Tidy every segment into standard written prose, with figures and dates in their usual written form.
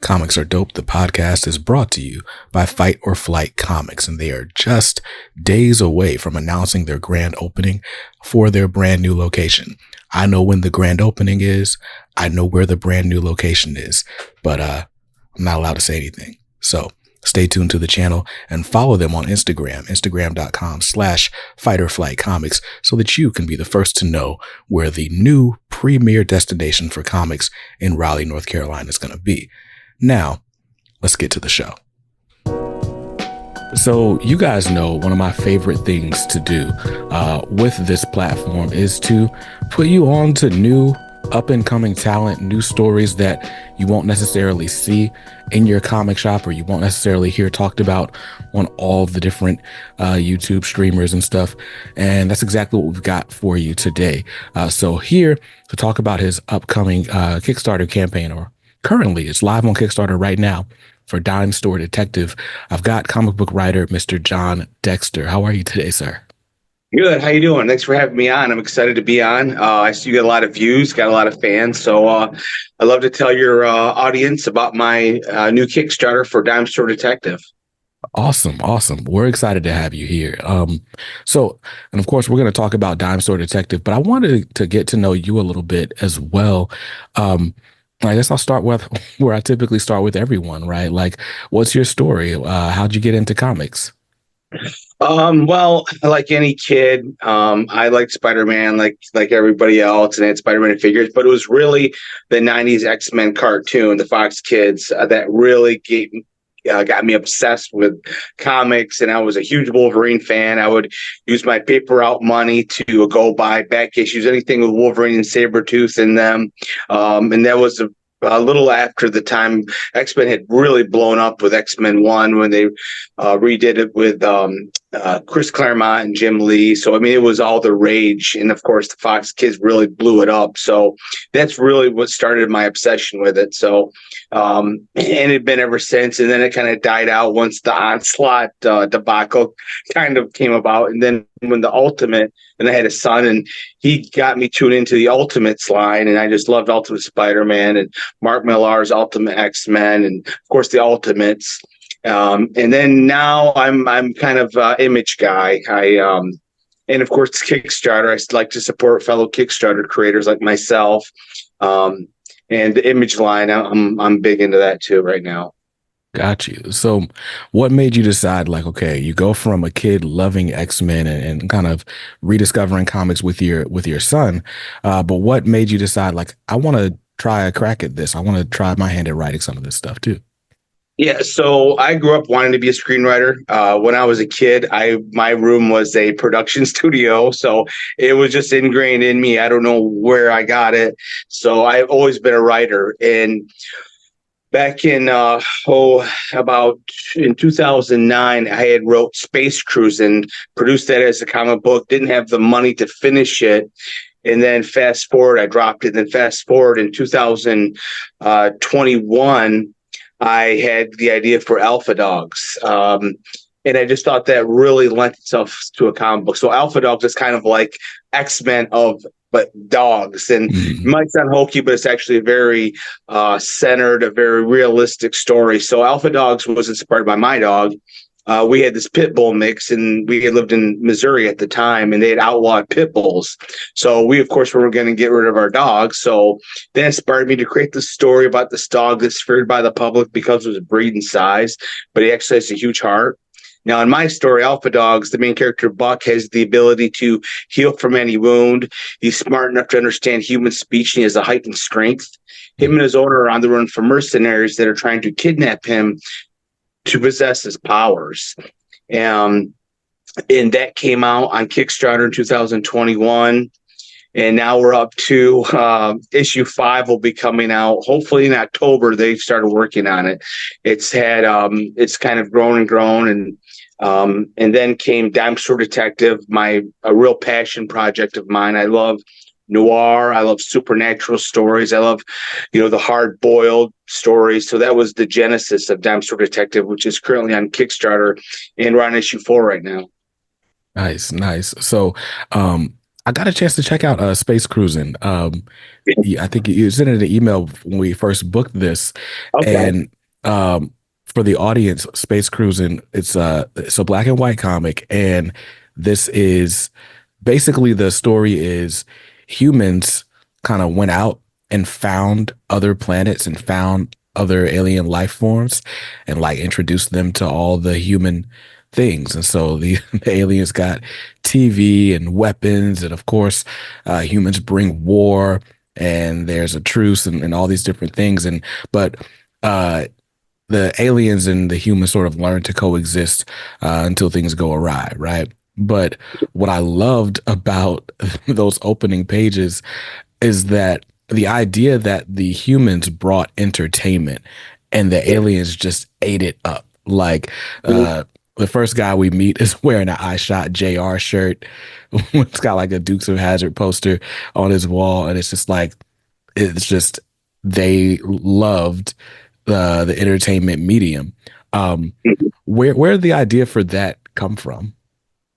Comics Are Dope, the podcast, is brought to you by Fight or Flight Comics, and they are just days away from announcing their grand opening for their brand new location. I know when the grand opening is. I know where the brand new location is, but I'm not allowed to say anything. So stay tuned to the channel and follow them on Instagram, instagram.com/fightorflightcomics, so that you can be the first to know where the new premier destination for comics in Raleigh, North Carolina is going to be. Now, let's get to the show. So you guys know one of my favorite things to do with this platform is to put you on to new up-and-coming talent, new stories that you won't necessarily see in your comic shop, or you won't necessarily hear talked about on all the different YouTube streamers and stuff. And that's exactly what we've got for you today. So here to talk about his upcoming Kickstarter campaign, or currently it's live on Kickstarter right now, for Dime Store Detective, I've got comic book writer Mr. John Dexter. How are you today, sir? Good. How you doing? Thanks for having me on. I'm excited to be on. I see you got a lot of views, got a lot of fans. So I'd love to tell your audience about my new Kickstarter for Dime Store Detective. Awesome. We're excited to have you here. And of course, we're going to talk about Dime Store Detective, but I wanted to get to know you a little bit as well. I guess I'll start with where I typically start with everyone, right? Like, what's your story? How'd you get into comics? Well, like any kid, I liked Spider-Man like everybody else, and I had Spider-Man figures, but it was really the 90s X-Men cartoon, the Fox Kids, that really got me obsessed with comics, and I was a huge Wolverine fan. I would use my paper out money to go buy back issues, anything with Wolverine and Sabretooth in them, and that was a little after the time X-Men had really blown up with X-Men 1 when they redid it with Chris Claremont and Jim Lee. So, I mean, it was all the rage. And, of course, the Fox Kids really blew it up. So that's really what started my obsession with it. So, and it had been ever since. And then it kind of died out once the Onslaught debacle kind of came about. And then when the Ultimate, and I had a son, and he got me tuned into the Ultimates line, and I just loved Ultimate Spider-Man and Mark Millar's Ultimate X-Men, and of course the Ultimates. And then now I'm kind of Image guy. And of course Kickstarter. I like to support fellow Kickstarter creators like myself. And the Image line, I'm big into that too right now. Got you. So what made you decide, like, okay, you go from a kid loving X-Men and kind of rediscovering comics with your son, but what made you decide, like, I want to try a crack at this. I want to try my hand at writing some of this stuff too? Yeah, so I grew up wanting to be a screenwriter. When I was a kid, my room was a production studio, so it was just ingrained in me. I don't know where I got it. So I've always been a writer. And back in about in 2009, I had wrote Space Cruise and produced that as a comic book. Didn't have the money to finish it. And then fast forward, I dropped it. Then fast forward in 2021, I had the idea for Alpha Dogs. And I just thought that really lent itself to a comic book. So Alpha Dogs is kind of like X-Men but dogs. And it might sound hokey, but it's actually a very centered, a very realistic story. So Alpha Dogs was inspired by my dog. We had this pit bull mix, and we had lived in Missouri at the time, and they had outlawed pit bulls. So we, of course, were going to get rid of our dogs. So that inspired me to create this story about this dog that's feared by the public because of his breed and size, but he actually has a huge heart. Now, in my story, Alpha Dogs, the main character, Buck, has the ability to heal from any wound. He's smart enough to understand human speech, and he has a heightened strength. Him and his owner are on the run for mercenaries that are trying to kidnap him to possess his powers. And that came out on Kickstarter in 2021. And now we're up to issue 5 will be coming out hopefully in October. They started working on it. It's kind of grown and grown, and then came Dime Store Detective, a real passion project of mine. I love noir. I love supernatural stories. I love, the hard-boiled stories. So that was the genesis of Dime Store Detective, which is currently on Kickstarter, and we're on issue 4 right now. Nice. So, I got a chance to check out Space Cruising. I think you sent it an email when we first booked this. Okay. And For the audience, Space Cruising, it's a black and white comic, and this is basically the story is humans kind of went out and found other planets and found other alien life forms and like introduced them to all the human things. And so the aliens got TV and weapons, and of course, humans bring war, and there's a truce and all these different things. And but uh the aliens and the humans sort of learn to coexist until things go awry, right? But what I loved about those opening pages is that the idea that the humans brought entertainment and the aliens just ate it up. Like the first guy we meet is wearing an I Shot JR shirt. It's got like a Dukes of Hazzard poster on his wall, and it's just they loved the entertainment medium. Um, where did the idea for that come from?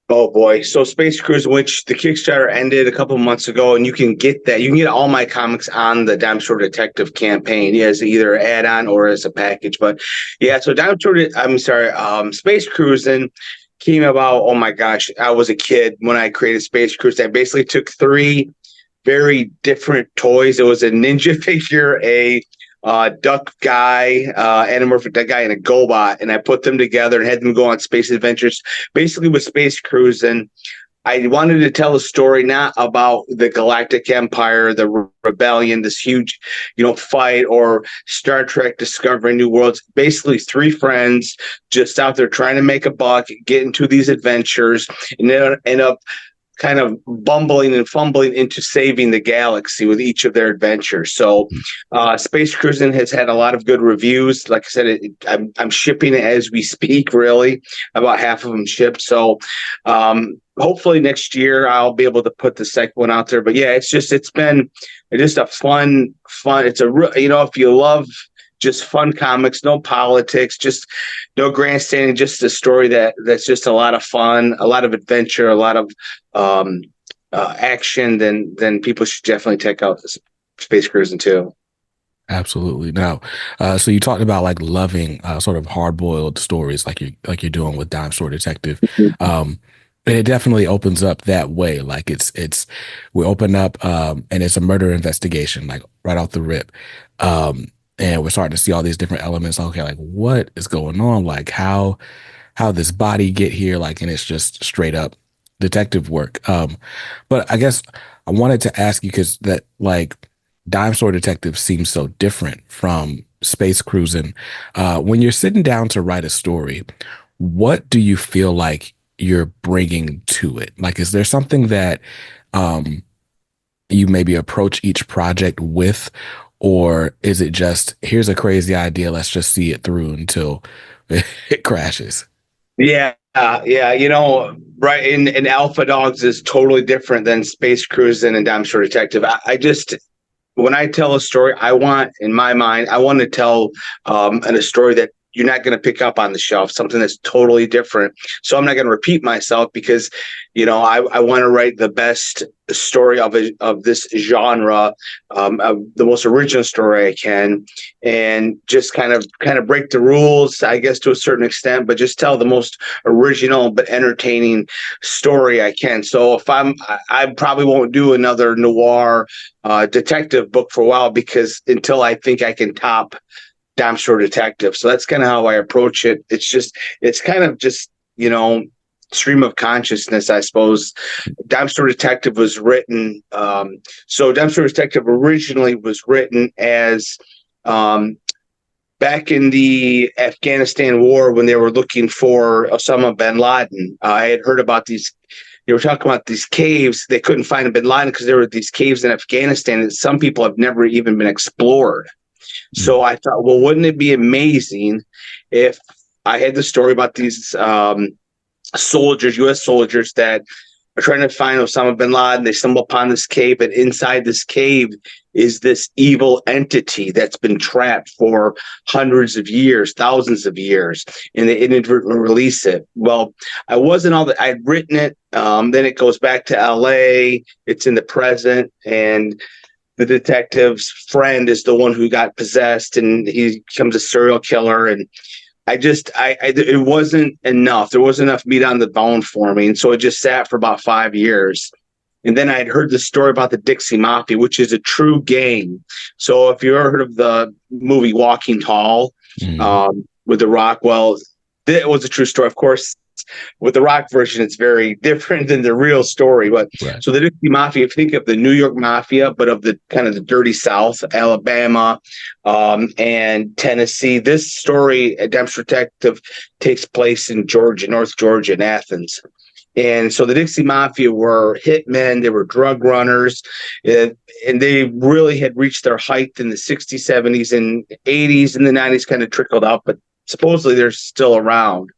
Oh boy. So Space Cruise, which the Kickstarter ended a couple of months ago, and you can get that. You can get all my comics on the Dime Store Detective campaign. Yeah, as either an add-on or as a package. But yeah, so Space Cruising came about. Oh my gosh, I was a kid when I created Space Cruise. I basically took three very different toys. It was a ninja figure, a duck guy, anamorphic duck guy, and a GoBot, and I put them together and had them go on space adventures. Basically, with Space Cruise, and I wanted to tell a story not about the Galactic Empire, the rebellion, this huge, fight, or Star Trek discovering new worlds. Basically, three friends just out there trying to make a buck, get into these adventures, and then end up kind of bumbling and fumbling into saving the galaxy with each of their adventures. So Space Cruising has had a lot of good reviews. Like I said, I'm shipping it as we speak, really. About half of them shipped. So hopefully next year I'll be able to put the second one out there. But yeah, it's been just a fun. It's if you love just fun comics, no politics, just no grandstanding, just a story that's just a lot of fun, a lot of adventure, a lot of action, then people should definitely check out this Space Cruising too. Absolutely. Now, so you talked about like loving sort of hard-boiled stories, like you're doing with Dime Store Detective. And it definitely opens up that way. Like we open up and it's a murder investigation, like right off the rip. And we're starting to see all these different elements. Okay, like what is going on? Like how this body get here? Like, and it's just straight up detective work. But I guess I wanted to ask you because that like Dime Store Detective seems so different from Space Cruising. When you're sitting down to write a story, what do you feel like you're bringing to it? Like, is there something that you maybe approach each project with, or is it just here's a crazy idea, let's just see it through until it crashes? Yeah, yeah. Right. And Alpha Dogs is totally different than Space Cruising and Dime Store Detective. I just when I tell a story, in my mind, I want to tell a story that you're not going to pick up on the shelf, something that's totally different. So I'm not going to repeat myself because, I want to write the best story of this genre, of the most original story I can, and just kind of break the rules, I guess, to a certain extent, but just tell the most original but entertaining story I can. So I probably won't do another noir detective book for a while because until I think I can top Dime Store Detective. So that's kind of how I approach it. It's kind of just, stream of consciousness, I suppose. Dime Store Detective was written. So Dime Store Detective originally was written as back in the Afghanistan war when they were looking for Osama bin Laden. I had heard about these. They were talking about these caves. They couldn't find bin Laden because there were these caves in Afghanistan that some people have never even been explored. So I thought, well, wouldn't it be amazing if I had the story about these soldiers, U.S. soldiers that are trying to find Osama bin Laden. They stumble upon this cave, and inside this cave is this evil entity that's been trapped for hundreds of years, thousands of years, and they inadvertently release it. Well, I wasn't all that. I'd written it. Then it goes back to L.A. It's in the present, and the detective's friend is the one who got possessed, and he becomes a serial killer. And it wasn't enough. There wasn't enough meat on the bone for me. And so it just sat for about 5 years. And then I had heard the story about the Dixie Mafia, which is a true gang. So if you ever heard of the movie Walking Tall, with The Rock, well, it was a true story. Of course, with the Rock version, it's very different than the real story. But Right. so the Dixie Mafia, if you think of the New York Mafia, but of the kind of the dirty South, Alabama, and Tennessee, this story, A Dexter Detective, takes place in Georgia, North Georgia, in Athens. And so the Dixie Mafia were hitmen, they were drug runners, and they really had reached their height in the 60s, 70s, and 80s, and the 90s kind of trickled out, but supposedly they're still around.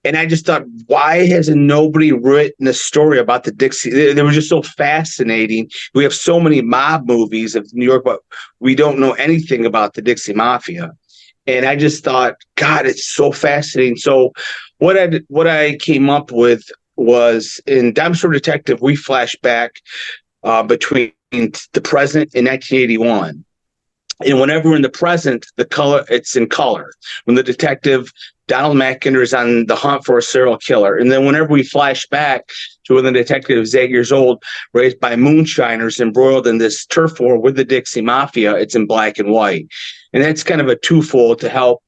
And I just thought, why hasn't nobody written a story about the Dixie? They were just so fascinating. We have so many mob movies of New York, but we don't know anything about the Dixie Mafia. And I just thought, God, it's so fascinating. So what I came up with was, in Dexter Detective, we flash back between the present and 1981. And whenever we're in the present, it's in color. When the detective Donald McIntyre is on the hunt for a serial killer. And then whenever we flash back to when the detective is 8 years old, raised by moonshiners, embroiled in this turf war with the Dixie Mafia, it's in black and white. And that's kind of a twofold to help.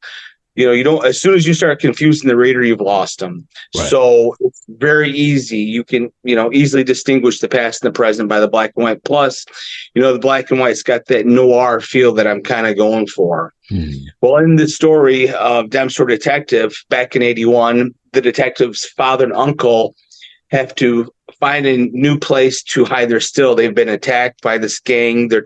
You don't, as soon as you start confusing the reader, you've lost them. Right. So it's very easy. You can, easily distinguish the past and the present by the black and white. Plus, the black and white's got that noir feel that I'm kind of going for. Well, in the story of Dexter Detective, back in 81, the detective's father and uncle have to find a new place to hide their still. They've been attacked by this gang. The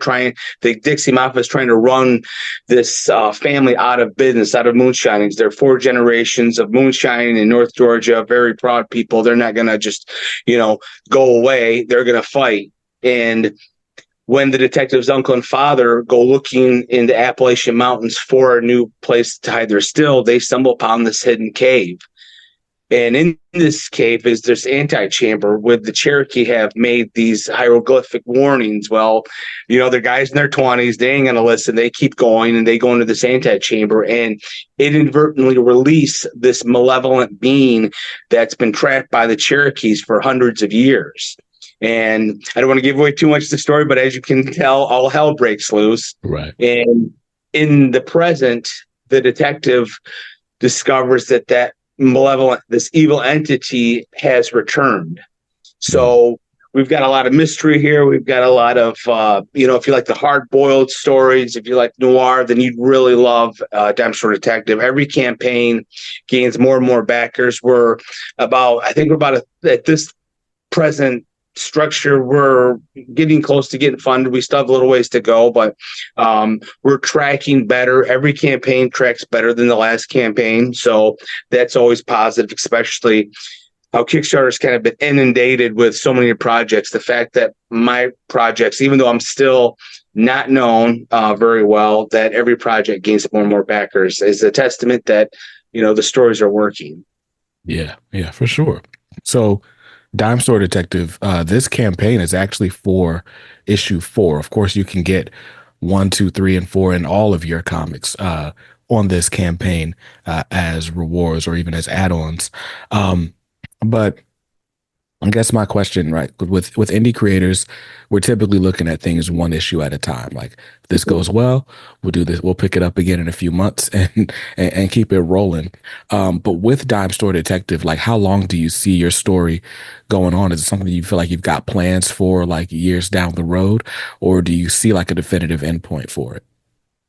Dixie Mafia is trying to run this family out of business, out of moonshinings. They're 4 generations of moonshining in North Georgia, very proud people. They're not going to just, go away. They're going to fight. And when the detective's uncle and father go looking in the Appalachian Mountains for a new place to hide their still, they stumble upon this hidden cave. And in this cave is this antechamber where the Cherokee have made these hieroglyphic warnings. Well, they're guys in their 20s. They ain't going to listen. They keep going, and they go into this antechamber, and it inadvertently release this malevolent being that's been trapped by the Cherokees for hundreds of years. And I don't want to give away too much of the story, but as you can tell, all hell breaks loose. Right. And in the present, the detective discovers that malevolent, this evil entity has returned. So we've got a lot of mystery here. We've got a lot of, if you like the hard-boiled stories, if you like noir, then you'd really love Dexter Detective. Every campaign gains more and more backers. At this present structure, we're getting close to getting funded. We still have a little ways to go, but we're tracking better. Every campaign tracks better than the last campaign, so that's always positive, especially how Kickstarter's kind of been inundated with so many projects. The fact that my projects, even though I'm still not known very well, that every project gains more and more backers is a testament that the stories are working. Yeah, for sure. So Dime Store Detective, this campaign is actually for issue 4. Of course, you can get 1, 2, 3, and 4 in all of your comics on this campaign as rewards or even as add-ons. But I guess my question, right, with indie creators, we're typically looking at things one issue at a time. Like, if this goes well, we'll do this. We'll pick it up again in a few months and keep it rolling. But with Dime Store Detective, like, how long do you see your story going on? Is it something you feel like you've got plans for, like, years down the road, or do you see like a definitive endpoint for it?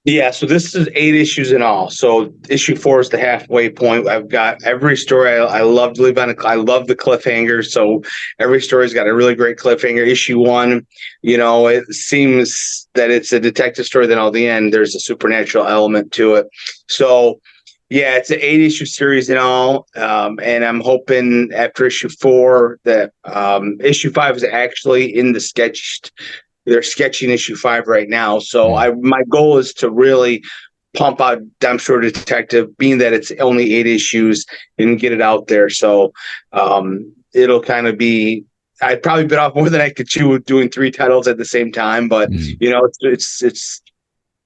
Yeah, so this is 8 issues in all. So issue 4 is the halfway point. I've got every story. I love to leave on I love the cliffhanger. So every story's got a really great cliffhanger. Issue 1, it seems that it's a detective story. Then at the end, there's a supernatural element to it. So yeah, it's an 8-issue series in all. And I'm hoping after issue 4 that issue 5 is actually in the sketched. They're sketching issue 5 right now. So my goal is to really pump out Dexter Detective, being that it's only 8 issues, and get it out there. So it'll kind of be I probably bit off more than I could chew doing 3 titles at the same time. But Mm. it's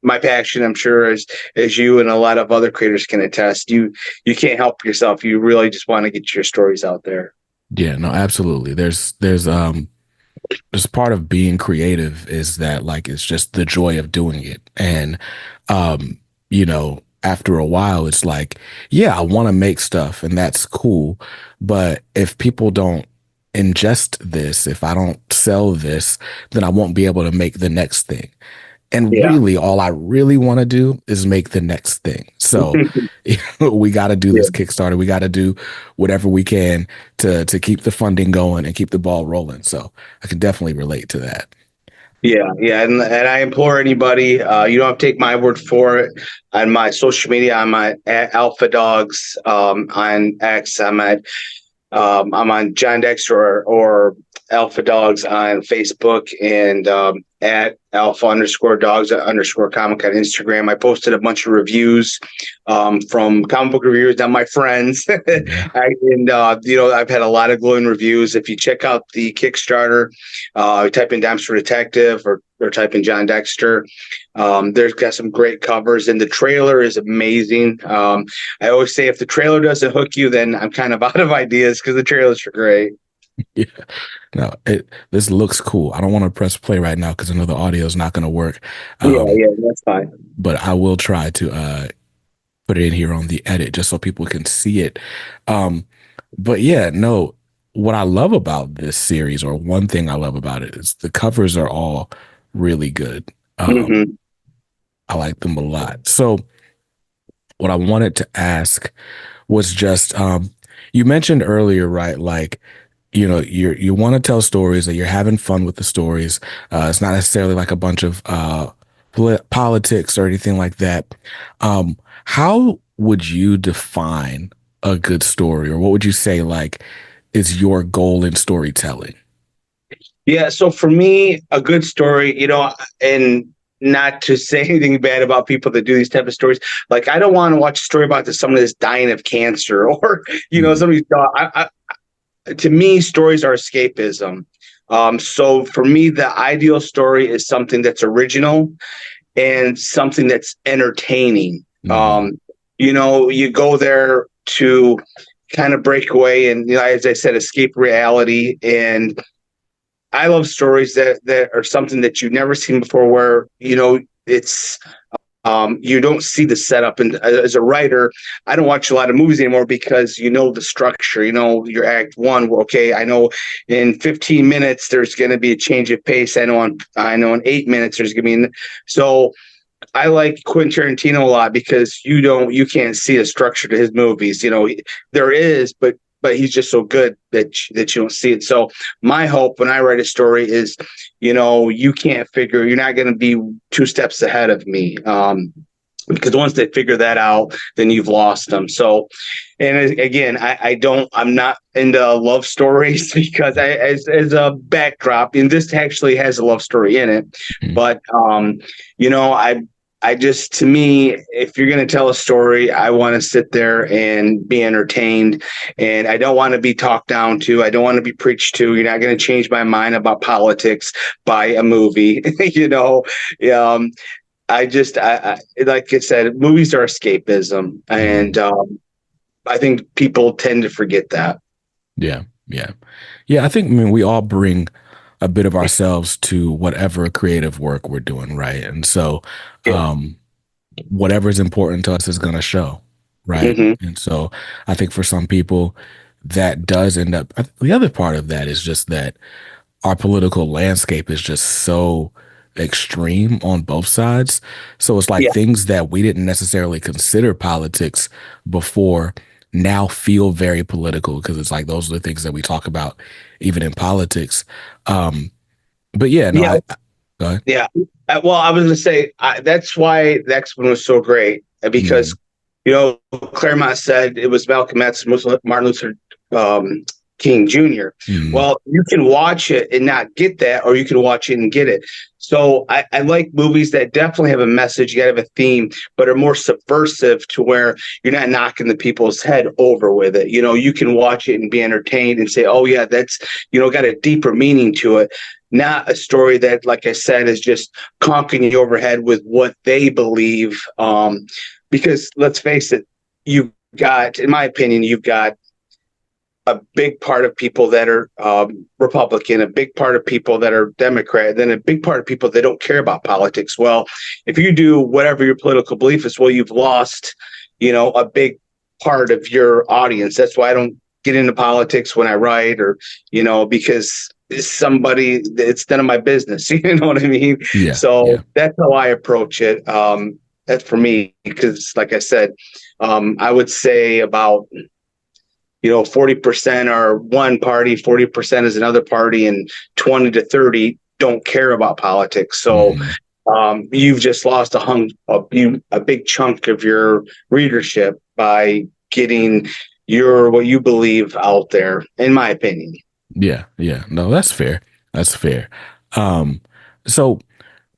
my passion. I'm sure as you and a lot of other creators can attest. You can't help yourself. You really just want to get your stories out there. Yeah, no, absolutely. There's part of being creative is that like it's just the joy of doing it. And after a while it's like, yeah, I want to make stuff and that's cool, but if people don't ingest this, if I don't sell this, then I won't be able to make the next thing. And Yeah. really, all I really want to do is make the next thing. So we got to do Yeah. this Kickstarter. We got to do whatever we can to keep the funding going and keep the ball rolling. So I can definitely relate to that. Yeah, and I implore anybody, you don't have to take my word for it. On my social media, I'm at Alpha Dogs. On X, I'm on John Dexter or Alpha Dogs on Facebook, and at Alpha_Dogs_comic on Instagram. I posted a bunch of reviews from comic book reviewers, not my friends. Yeah. I've had a lot of glowing reviews. If you check out the Kickstarter, type in Dexter Detective or type in John Dexter. There's got some great covers, and the trailer is amazing. I always say if the trailer doesn't hook you, then I'm kind of out of ideas because the trailers are great. Yeah. No, this looks cool. I don't want to press play right now because I know the audio is not going to work. Yeah, that's fine. But I will try to put it in here on the edit just so people can see it. But yeah, no, what I love about this series, or one thing I love about it, is the covers are all really good. Mm-hmm. I like them a lot. So what I wanted to ask was just you mentioned earlier, right? Like, you want to tell stories, that you're having fun with the stories. It's not necessarily like a bunch of politics or anything like that. How would you define a good story, or what would you say like is your goal in storytelling? Yeah, so for me, a good story, and not to say anything bad about people that do these type of stories. Like, I don't want to watch a story about somebody that's dying of cancer, or Mm. somebody's. To me, stories are escapism. So for me, the ideal story is something that's original and something that's entertaining. Mhm. You go there to kind of break away and, as I said, escape reality. And I love stories that are something that you've never seen before, where, it's you don't see the setup. And as a writer, I don't watch a lot of movies anymore because the structure, your act one. Okay, I know in 15 minutes there's going to be a change of pace. I know in 8 minutes there's going to be. So I like Quentin Tarantino a lot because you can't see a structure to his movies. There is, but he's just so good that you don't see it. So my hope when I write a story is, you're not going to be 2 steps ahead of me. Because once they figure that out, then you've lost them. So, and again, I'm not into love stories because as a backdrop, and this actually has a love story in it, Mhm. but, I just, to me, if you're going to tell a story, I want to sit there and be entertained, and I don't want to be talked down to. I don't want to be preached to. You're not going to change my mind about politics by a movie, I like I said, movies are escapism, and Mhm. I think people tend to forget that. Yeah, yeah, yeah. I mean, we all bring a bit of ourselves to whatever creative work we're doing, right? And so, Yeah. um, whatever is important to us is going to show, right? Hmm. And so, I think for some people, that does end up. The other part of that is just that our political landscape is just so extreme on both sides. So it's like Yeah. things that we didn't necessarily consider politics before now feel very political because it's like those are the things that we talk about even in politics. Um, but yeah, no, Yeah. go ahead. Yeah. Well, I was going to say that's why the X one was so great because Mm, Claremont said it was Malcolm X, Martin Luther um, King Jr. mm, Well, you can watch it and not get that, or you can watch it and get it. So I like movies that definitely have a message, you gotta have a theme, but are more subversive to where you're not knocking the people's head over with it. You know, you can watch it and be entertained and say, oh yeah, that's, got a deeper meaning to it. Not a story that, like I said, is just conking you overhead with what they believe. Because let's face it, you've got, in my opinion, you've got a big part of people that are Republican, a big part of people that are Democrat, then a big part of people that don't care about politics. Well, if you do whatever your political belief is, well, you've lost, a big part of your audience. That's why I don't get into politics when I write, or, because it's none of my business. You know what I mean? Yeah, So yeah, that's how I approach it. That's for me, because like I said, I would say about 40% are one party, 40% is another party, and 20 to 30 don't care about politics. So hmm you've just lost a big chunk of your readership by getting what you believe out there, in my opinion. yeah, yeah. No, that's fair. That's fair. Um, so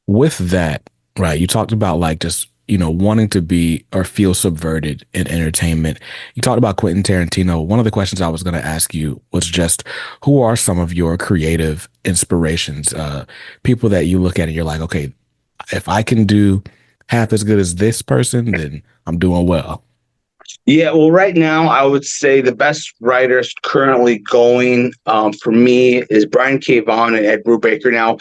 with that, right, you talked about like just, wanting to be or feel subverted in entertainment. You talked about Quentin Tarantino. One of the questions I was going to ask you was just who are some of your creative inspirations? People that you look at and you're like, okay, if I can do half as good as this person, then I'm doing well. Yeah, well, right now I would say the best writers currently going for me is Brian K. Vaughan and Ed Brubaker. Now,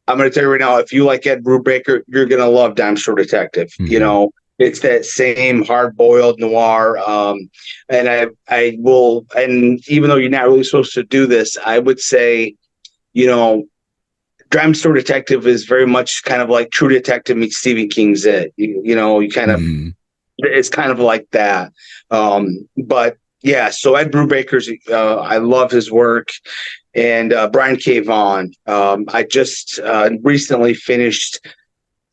I'm going to tell you right now, if you like Ed Brubaker, you're going to love Dime Store Detective. Hmm It's that same hard-boiled noir. And I will, and even though you're not really supposed to do this, I would say, you know, Dime Store Detective is very much kind of like True Detective meets Stephen King's It. You kind of, hmm it's kind of like that. But yeah, so Ed Brubaker's, I love his work, and Brian K. Vaughan. I just recently finished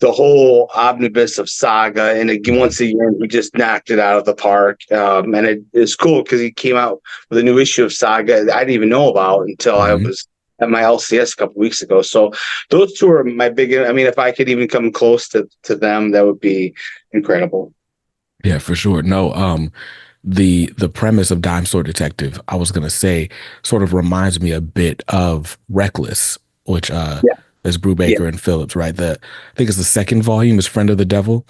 the whole omnibus of Saga, and again, hmm once again, he just knocked it out of the park. And it's cool because he came out with a new issue of Saga that I didn't even know about until I hmm was at my LCS a couple weeks ago. So those two are my big. I mean, if I could even come close to them, that would be incredible. Yeah, for sure. No, the premise of Dime Store Detective, I was gonna say, sort of reminds me a bit of Reckless, which Yeah, is yeah, Brubaker and Phillips, right? I think it's the second volume is Friend of the Devil,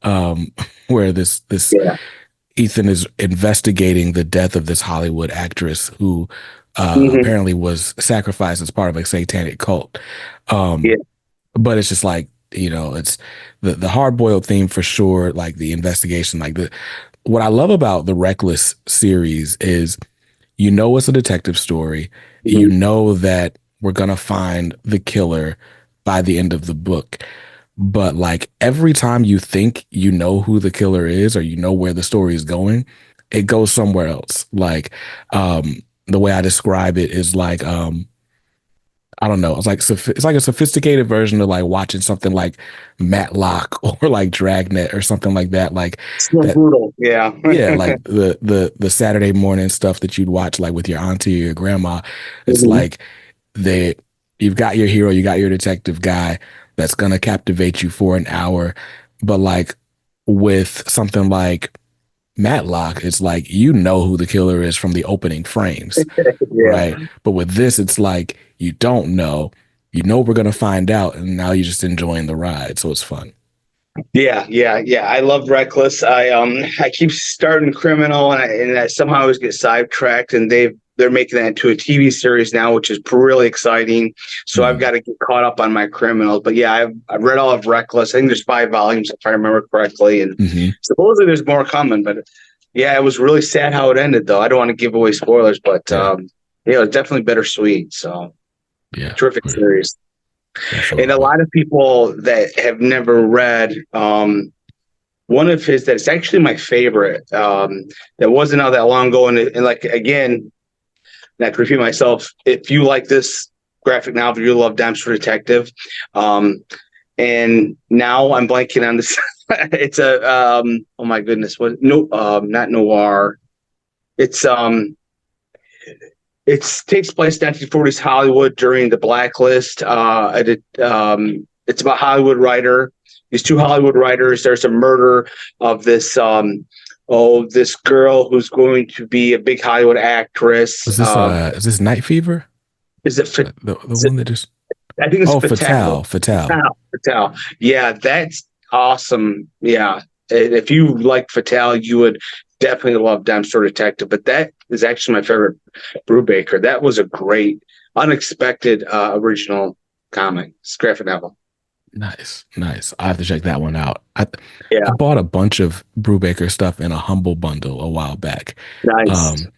um, where this yeah. Ethan is investigating the death of this Hollywood actress who Hmm. apparently was sacrificed as part of a satanic cult. Yeah. Um, but it's just like, it's the hard boiled theme for sure, like the investigation, like the what I love about the Reckless series is it's a detective story. You Hmm. know that we're gonna find the killer by the end of the book. But like every time you think you know who the killer is or you know where the story is going, it goes somewhere else. Like the way I describe it is like I don't know. It's like a sophisticated version of like watching something like Matlock or like Dragnet or something like that. Like So that brutal. Yeah. yeah, like the Saturday morning stuff that you'd watch like with your auntie or your grandma. It's Hmm. like they you've got your hero, you got your detective guy that's gonna captivate you for an hour. But like with something like Matlock, it's like you know who the killer is from the opening frames, Yeah. right? But with this, it's like you don't know. You know we're gonna find out, and now you're just enjoying the ride, so it's fun. Yeah, yeah, yeah. I love Reckless. I keep starting Criminal, and I somehow always get sidetracked. And they're making that into a TV series now, which is really exciting. So I've Mhm. got to get caught up on my Criminals. But yeah, I've read all of Reckless. I think there's 5 volumes if I remember correctly, and Mhm. supposedly there's more coming. But yeah, it was really sad how it ended, though. I don't want to give away spoilers, but Yeah. yeah, it was definitely bittersweet. So Yeah. terrific series. For sure. And a Well, lot of people that have never read one of his that's actually my favorite, that wasn't out that long ago. And like, again, not to repeat myself, if you like this graphic novel, you love Dexter Detective. Um, and now I'm blanking on this. It's a, oh my goodness, what, no, not noir. It's, it takes place in 1940s Hollywood during the Blacklist. It's about Hollywood writer. These two Hollywood writers. There's a murder of this girl who's going to be a big Hollywood actress. Is this Night Fever? Is it? The Is it one that just I think it's Oh, Fatal. Fatal. Fatal. Yeah, that's awesome. Yeah, if you like Fatal, you would definitely love Dime Store Detective. But that is actually my favorite Brubaker. That was a great, unexpected original comic, graphic novel. Nice, nice. I have to check that one out. I Yeah, bought a bunch of Brubaker stuff in a Humble bundle a while back. nice. Um,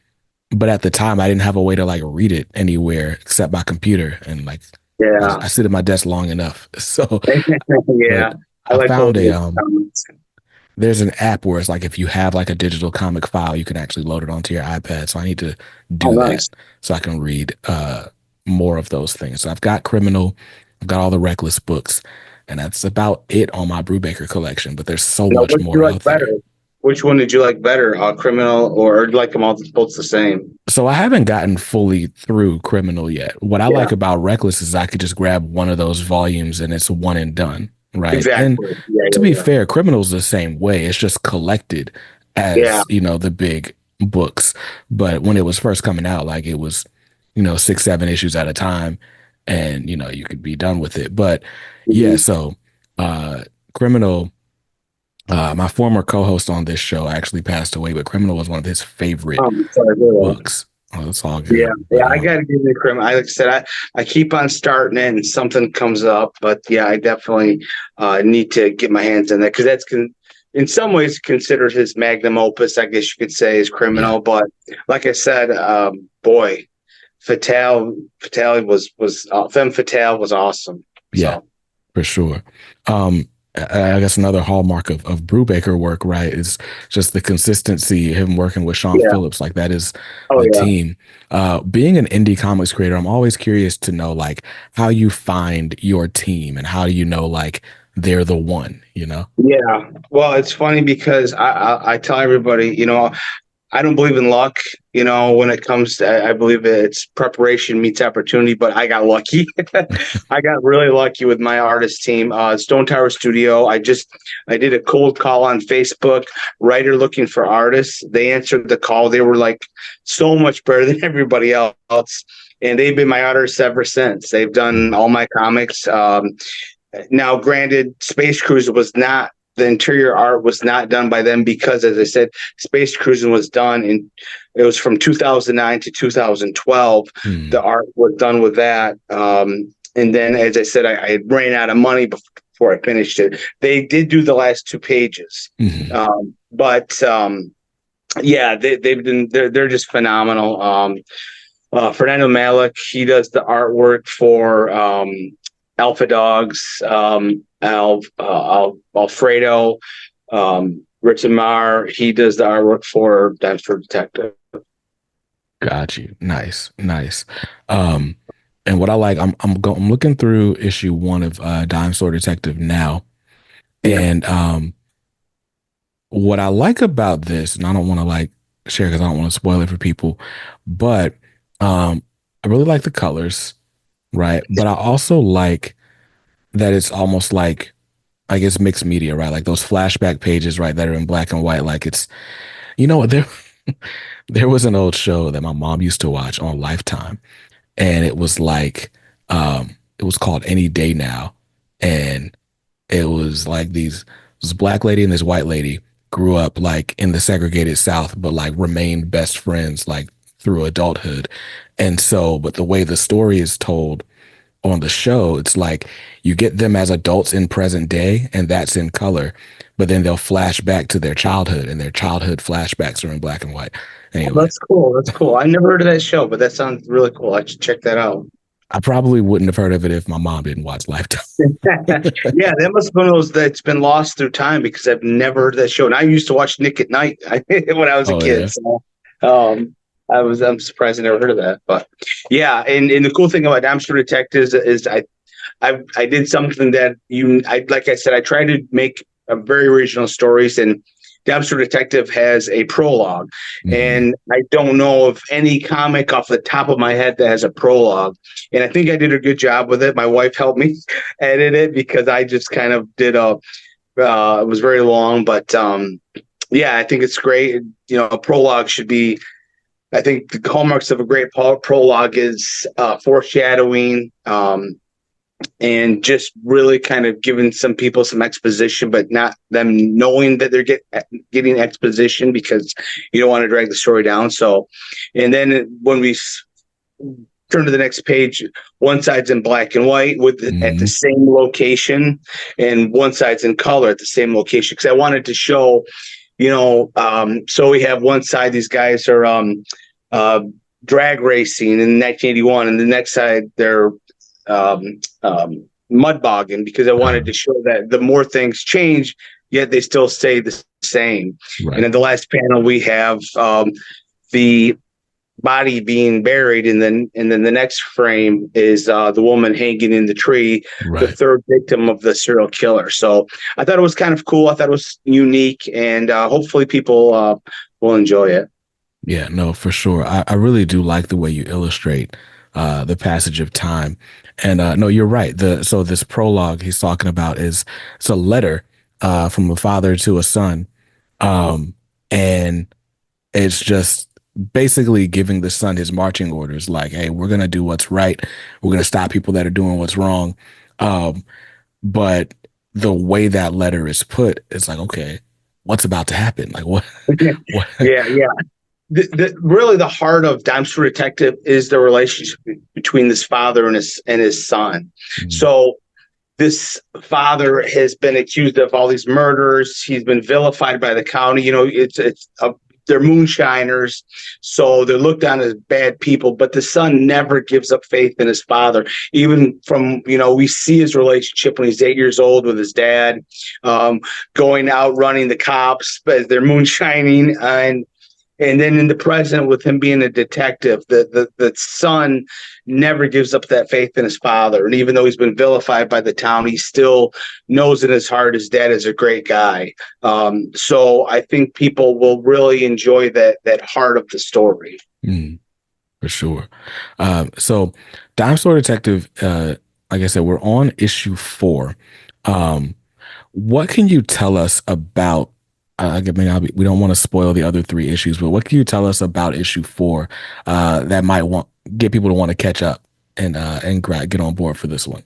but at the time I didn't have a way to like read it anywhere except my computer and like Yeah, I sit at my desk long enough. So, but yeah. I I like both found of a those comics. there's an app where it's like if you have like a digital comic file, you can actually load it onto your iPad. So I need to Oh, do nice. that so I can read more of those things. So I've got Criminal, I've got all the Reckless books, and that's about it on my Brubaker collection. But there's so Now, much what did you more like out better? there. Which one did you like better, Criminal, or do you like them all both the same? So I haven't gotten fully through Criminal yet. What I Yeah, like about Reckless is I could just grab one of those volumes and it's one and done, right? And exactly. Yeah, to be yeah, fair, Criminal's the same way. It's just collected yeah. as, the big books. But when it was first coming out, like it was, 6, 7 issues at a time and, you could be done with it. But Yeah. yeah, so uh Criminal, my former co-host on this show actually passed away, but Criminal was one of his favorite Sorry, go on. books. Oh, that's all Yeah, good. yeah, But I gotta give you credit. Like I said, I keep on starting it and something comes up, but yeah, I definitely need to get my hands in that because in some ways considered his magnum opus. I guess you could say is yeah, Criminal, but like I said, boy, Femme Fatale was awesome. yeah, So for sure. I guess another hallmark of Brubaker work, right, is just the consistency, him working with Sean yeah, Phillips. Like that is oh the yeah. team. Being an indie comics creator, I'm always curious to know like how you find your team and how do you know like they're the one, you know? Yeah, well, it's funny because I tell everybody, I don't believe in luck. When it comes to, I believe it's preparation meets opportunity, but I got lucky. I got really lucky with my artist team. Stone Tower Studio. I did a cold call on Facebook, writer looking for artists. They answered the call. They were like so much better than everybody else. And they've been my artists ever since. They've done all my comics. Now, granted, Space Cruise was not the interior art was not done by them because, as I said, Space Cruising was done it was from 2009 to 2012. Hmm. The art was done with that. And then, as I said, I ran out of money before I finished it. They did do the last 2 pages. Mhm. But yeah, they're just phenomenal. Fernando Malik, he does the artwork for Alpha Dogs, Alfredo, Richard Marr. He does the artwork for Dexter Detective. Got you. Nice, nice. Um, and what I like, I'm looking through issue 1 of Dime Store Detective now, Yeah, and what I like about this, and I don't want to like share because I don't want to spoil it for people, but I really like the colors, right? But I also like that it's almost like I guess mixed media, right? Like those flashback pages, right, that are in black and white. Like it's, there there was an old show that my mom used to watch on Lifetime, and it was like it was called Any Day Now, and it was like this black lady and this white lady grew up like in the segregated South, but like remained best friends like through adulthood. And so, but the way the story is told on the show, it's like you get them as adults in present day, and that's in color, but then they'll flash back to their childhood, and their childhood flashbacks are in black and white. well, Anyway, that's cool. That's cool. I never heard of that show, but that sounds really cool. I should check that out. I probably wouldn't have heard of it if my mom didn't watch Lifetime. Yeah, that must have been those that's been lost through time because I've never heard that show. And I used to watch Nick at Night when I was a Oh kid. yeah. So I'm surprised I never heard of that. But yeah, and the cool thing about Amsterdam Detectives is I did something that I like I said, I tried to make a very original stories and Dexter Detective has a prologue, Mhm. and I don't know of any comic off the top of my head that has a prologue. And I think I did a good job with it. My wife helped me edit it because I just kind of did it was very long, but yeah, I think it's great. A prologue should be. I think the hallmarks of a great prologue is foreshadowing, and just really kind of giving some people some exposition, but not them knowing that they're getting exposition, because you don't want to drag the story down. So, and then when we turn to the next page, one side's in black and white at the Mhm. same location, and one side's in color at the same location, because I wanted to show, so we have one side, these guys are uh, drag racing in 1981, and the next side they're mud bogging, because I wanted to show that the more things change, yet they still stay the same. And Right. in the last panel, we have the body being buried, and then the next frame is the woman hanging in the tree, the Right. third victim of the serial killer. So I thought it was kind of cool. I thought it was unique, and hopefully people will enjoy it. Yeah, no, for sure. I really do like the way you illustrate the passage of time. And no, you're right. So this prologue he's talking about is it's a letter from a father to a son. Um, and it's just basically giving the son his marching orders, like, hey, we're gonna do what's right. We're gonna stop people that are doing what's wrong. Um, but the way that letter is put, it's like, okay, what's about to happen? Like what what Yeah, yeah. Really, the heart of Dime Store Detective is the relationship between this father and his son. So this father has been accused of all these murders. He's been vilified by the county. They're moonshiners, so they're looked on as bad people. But the son never gives up faith in his father. Even from we see his relationship when he's 8 years old with his dad, going out running the cops as they're moonshining, and then in the present, with him being a detective, the son never gives up that faith in his father. And even though he's been vilified by the town, he still knows in his heart his dad is a great guy. So I think people will really enjoy that heart of the story. Mm, for sure. So Dime Store Detective, like I said, we're on issue 4. Um, what can you tell us about I mean, we don't want to spoil the other 3 issues, but what can you tell us about issue 4 that might get people to want to catch up and get on board for this one?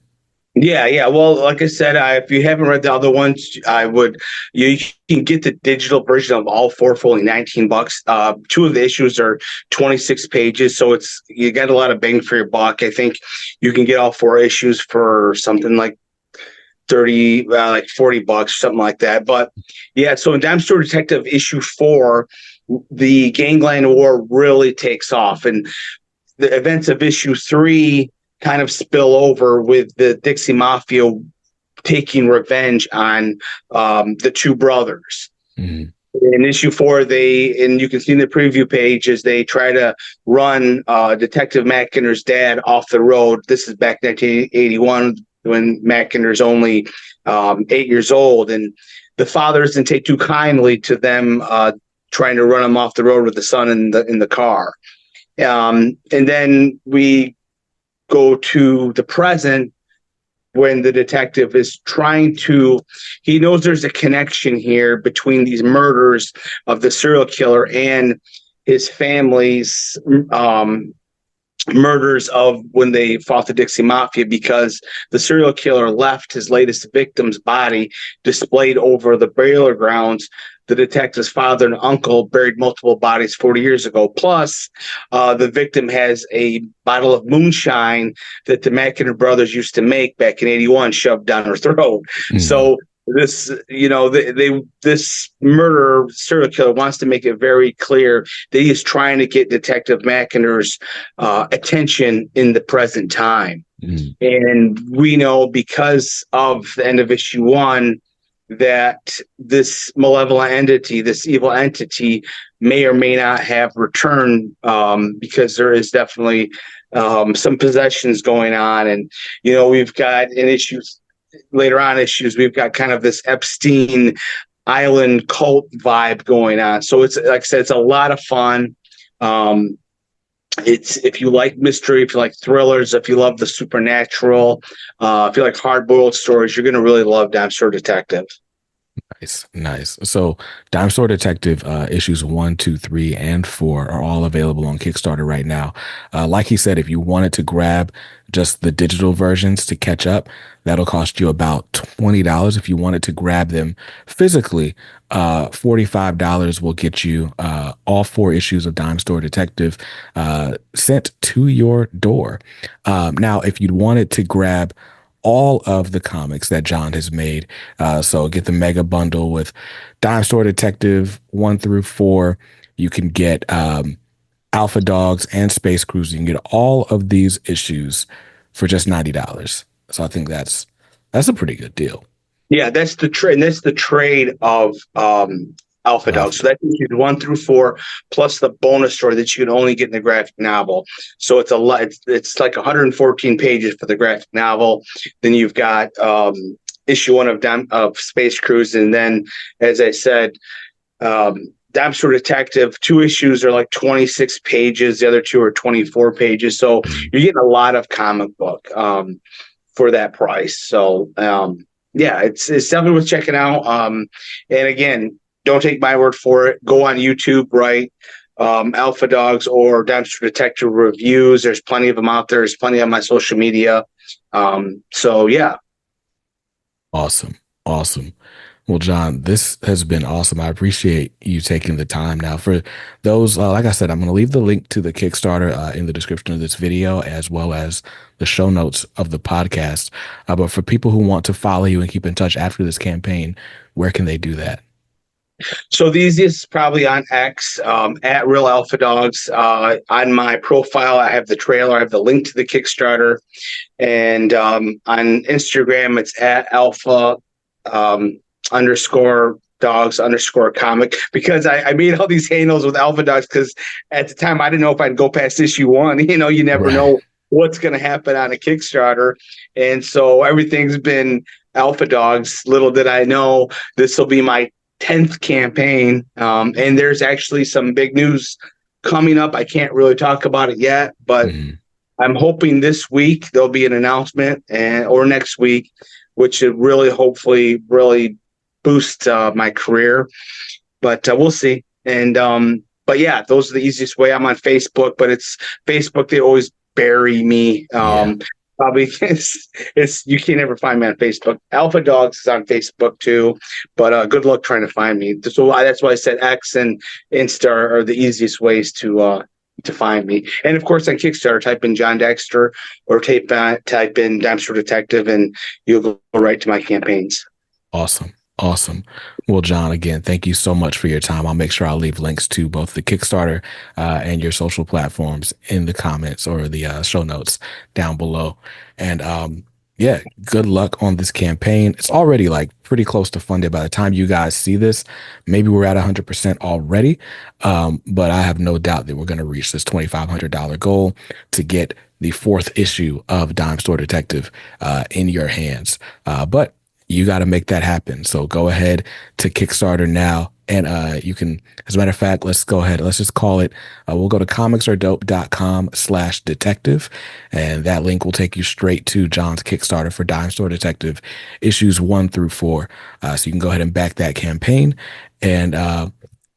Yeah, yeah. Well, like I said, if you haven't read the other ones, I would. You can get the digital version of all 4 for only $19. 2 of the issues are 26 pages, so you get a lot of bang for your buck. I think you can get all 4 issues for something like 30, like $40, something like that. But yeah, so in Dime Store Detective issue 4, the Gangland War really takes off, and the events of issue 3 kind of spill over with the Dixie Mafia taking revenge on the 2 brothers. Mhm. In issue 4, and you can see in the preview pages, they try to run Detective Mackinder's dad off the road. This is back in 1981 when Mackinder's only 8 years old, and the father doesn't take too kindly to them trying to run him off the road with the son in the car. And then we go to the present, when the detective is he knows there's a connection here between these murders of the serial killer and his family's murders of when they fought the Dixie Mafia, because the serial killer left his latest victim's body displayed over the burial grounds. The detective's father and uncle buried multiple bodies 40 years ago. Plus, the victim has a bottle of moonshine that the Mackinder brothers used to make back in 81 shoved down her throat. Mhm. So this murderer serial killer wants to make it very clear that he is trying to get Detective Mackinder's attention in the present time. Mhm. And we know, because of the end of issue 1, that this malevolent entity, this evil entity, may or may not have returned, because there is definitely some possessions going on. And, we've got in issues later on issues, we've got kind of this Epstein island cult vibe going on. So it's, like I said, it's a lot of fun. Um, it's, if you like mystery, if you like thrillers, if you love the supernatural, if you like hard boiled stories, you're going to really love Dime Store Detective. Nice, nice. So, Dime Store Detective issues 1, 2, 3, and 4 are all available on Kickstarter right now. Like he said, if you wanted to grab just the digital versions to catch up, that'll cost you about $20. If you wanted to grab them physically, $45 will get you all 4 issues of Dime Store Detective sent to your door. Now, if you wanted to grab all of the comics that John has made. So get the mega bundle with Dime Store Detective 1 through 4. You can get Alpha Dogs and Space Cruise. You can get all of these issues for just $90. So I think that's a pretty good deal. Yeah, that's the trade. That's the trade of Alpha Dog. Alpha. So that's issues 1 through 4, plus the bonus story that you can only get in the graphic novel. So it's a lot. It's like 114 pages for the graphic novel. Then you've got issue 1 of Space Cruise, and then, as I said, Dime Store Detective. 2 issues are like 26 pages. The other 2 are 24 pages. So you're getting a lot of comic book for that price. So yeah, it's definitely worth checking out. And again, don't take my word for it. Go on YouTube, right? Alpha Dogs or Dime Store Detective reviews. There's plenty of them out there. There's plenty on my social media. So yeah. Awesome. Awesome. Well, John, this has been awesome. I appreciate you taking the time. Now, for those, like I said, I'm going to leave the link to the Kickstarter in the description of this video, as well as the show notes of the podcast. But for people who want to follow you and keep in touch after this campaign, where can they do that? So the easiest is probably on X, at Real Alpha Dogs. On my profile, I have the trailer. I have the link to the Kickstarter. And on Instagram, it's at Alpha underscore dogs underscore comic, because I made all these handles with Alpha Dogs because at the time I didn't know if I'd go past issue 1. You never Right. know what's going to happen on a Kickstarter. And so everything's been Alpha Dogs. Little did I know this will be my 10th campaign. And there's actually some big news coming up. I can't really talk about it yet, but I'm hoping this week there'll be an announcement, or next week, which should really, hopefully, really boost my career. But we'll see. And but yeah, those are the easiest way. I'm on Facebook, but it's Facebook. They always bury me. Yeah. Probably it's you can't ever find me on Facebook. Alpha Dogs is on Facebook too, but good luck trying to find me. So that's why I said X and Insta are the easiest ways to find me. And of course, on Kickstarter, type in John Dexter or type in Dime Store Detective, and you'll go right to my campaigns. Awesome. Awesome. Well, John, again, thank you so much for your time. I'll make sure I'll leave links to both the Kickstarter and your social platforms in the comments or the show notes down below. And yeah, good luck on this campaign. It's already like pretty close to funded. By the time you guys see this, maybe we're at 100% already. But I have no doubt that we're going to reach this $2,500 goal to get the 4th issue of Dime Store Detective in your hands. But you got to make that happen. So go ahead to Kickstarter now. And you can, as a matter of fact, let's go ahead. Let's just call it. We'll go to comicsaredope.com/detective. And that link will take you straight to John's Kickstarter for Dime Store Detective issues 1 through 4. So you can go ahead and back that campaign and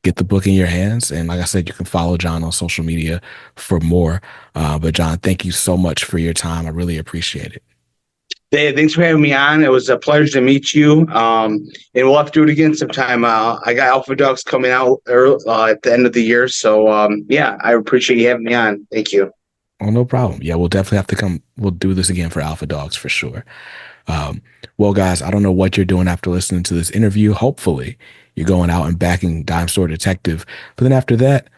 get the book in your hands. And like I said, you can follow John on social media for more. But John, thank you so much for your time. I really appreciate it. Hey, thanks for having me on. It was a pleasure to meet you. And we'll have to do it again sometime. I got Alpha Dogs coming out at the end of the year. So, yeah, I appreciate you having me on. Thank you. Oh, no problem. Yeah, we'll definitely have to come. We'll do this again for Alpha Dogs for sure. Well, guys, I don't know what you're doing after listening to this interview. Hopefully, you're going out and backing Dime Store Detective. But then after that,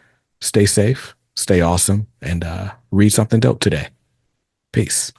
stay safe, stay awesome, and read something dope today. Peace.